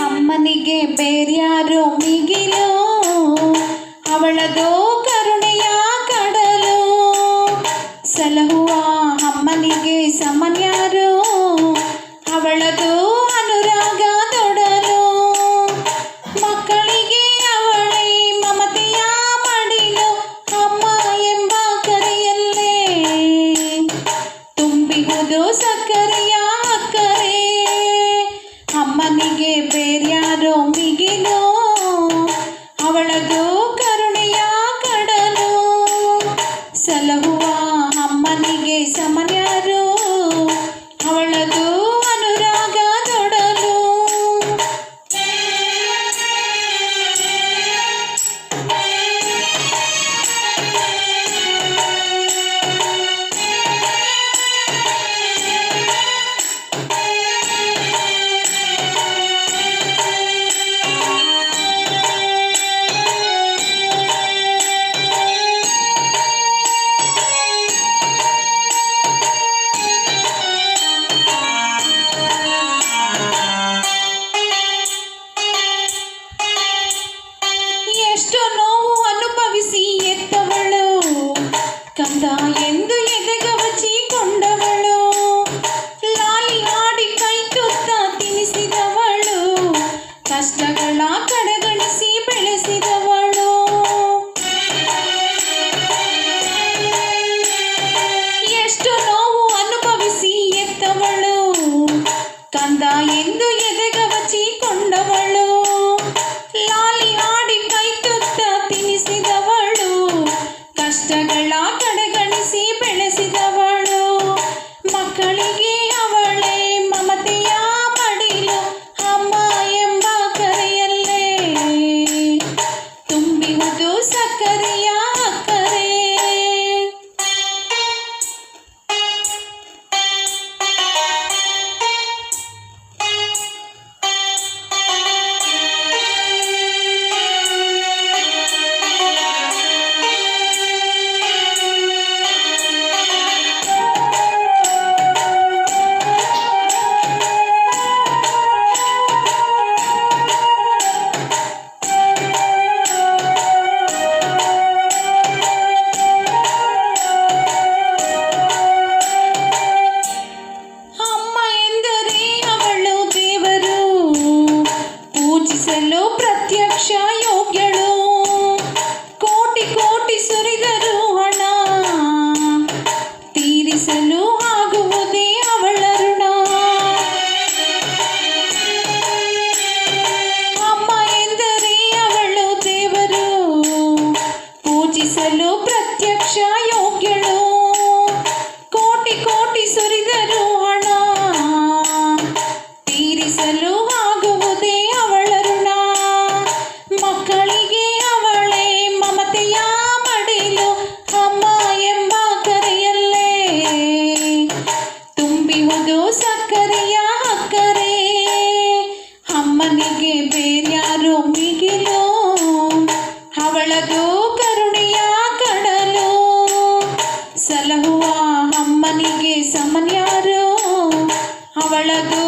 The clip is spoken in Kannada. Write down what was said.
ಅಮ್ಮನಿಗೆ ಬೇರ್ಯಾರೋ ಮಿಗಿಲು, ಅವಳದೋ ಕರುಣೆಯ ಕಡಲು. ಸಲಹುವ ಅಮ್ಮನಿಗೆ ಸಮನ್ಯಾರು, ಅವಳದು ಅನುರಾಗ ತೊಡಲು. ಮಕ್ಕಳಿಗೆ ಅವಳೇ ಮಮತೆಯ ಮಡಿಲು, ಅಮ್ಮ ಎಂಬ ಕರೆಯಲ್ಲೇ ತುಂಬಿಹುದು ಸಕ್ಕರೆಯ ಅಕ್ಕರೆ. ಅಮ್ಮನಿಗೆ ಬೇರ್ಯಾರೋ ಮಿಗಿಲು, ಅವಳದು ಕರುಣೆಯ ಕಡಲು. ಸಲಹುವ ಅಮ್ಮನಿಗೆ ಸಮನ್ಯಾರು, ಅವಳದು ಅನುರಾಗ ತೊಡಲು. ಎಷ್ಟು ನೋವು ಅನುಭವಿಸಿ ಎತ್ತವಳು, ಕಂದ ಎಂದು ಎದೆಗವಚಿಕೊಂಡವಳು. ಲಾಲಿ ಹಾಡಿ ಕೈ ತುತ್ತ ತಿನಿಸಿದವಳು, ಕಷ್ಟಗಳ ಕಡೆಗಣಿಸಿ ಬೆಳೆಸಿದವಳು. ಎಷ್ಟು ನೋವು ಅನುಭವಿಸಿ ಎತ್ತವಳು, ಕಂದ ಎಂದು ಎದೆಗವಚಿಕೊಂಡವಳು. ಲಾಲಿ ಹಾಡಿ ಕೈ ತುತ್ತ ತಿನಿಸಿದವಳು, ಕಷ್ಟಗಳ ಕಡೆಗಣಿಸಿ ಬೆಳೆಸಿದವಳು. ಮಕ್ಕಳಿಗೆ ಅವಳೇ ಮಮತೆಯ ಮಡಿಲು, ಅಮ್ಮ ಎಂಬ ಕರೆಯಲ್ಲೇ ತುಂಬಿಹುದು ಸಕ್ಕರೆಯ ಅಕ್ಕರೆ. ಪೂಜಿಸಲು ಪ್ರತ್ಯಕ್ಷ ಯೋಗ್ಯಳು, ಕೋಟಿ ಕೋಟಿ ಸುರಿದರೂ ಹಣ ತೀರಿಸಲು ಆಗುವುದೇ ಅವಳ ಋಣ. ಅಮ್ಮ ಎಂದರೆ ಅವಳು ದೇವರು, ಪೂಜಿಸಲು ಪ್ರತ್ಯಕ್ಷ ಯೋಗ್ಯಳು, ಕೋಟಿ ಕೋಟಿ ಸುರಿದರೂ ಹಣ ತೀರಿಸಲು ಆಗುವುದೇ ಅವಳ ಋಣ. ಮಕ್ಕಳಿಗೆ ಅವಳೇ ಮಮತೆಯ ಮಡಿಲು, ಅಮ್ಮ ಎಂಬ ಕರೆಯಲ್ಲೇ ತುಂಬಿಹುದು ಸಕ್ಕರೆಯ ಅಕ್ಕರೆ. ಅಮ್ಮನಿಗೆ ಬೇರ್ಯಾರೋ ಮಿಗಿಲು, ಅವಳದು ಕರುಣೆಯ ಕಡಲು. ಸಲಹುವ ಅಮ್ಮನಿಗೆ ಸಮನ್ಯಾರು, ಅವಳದು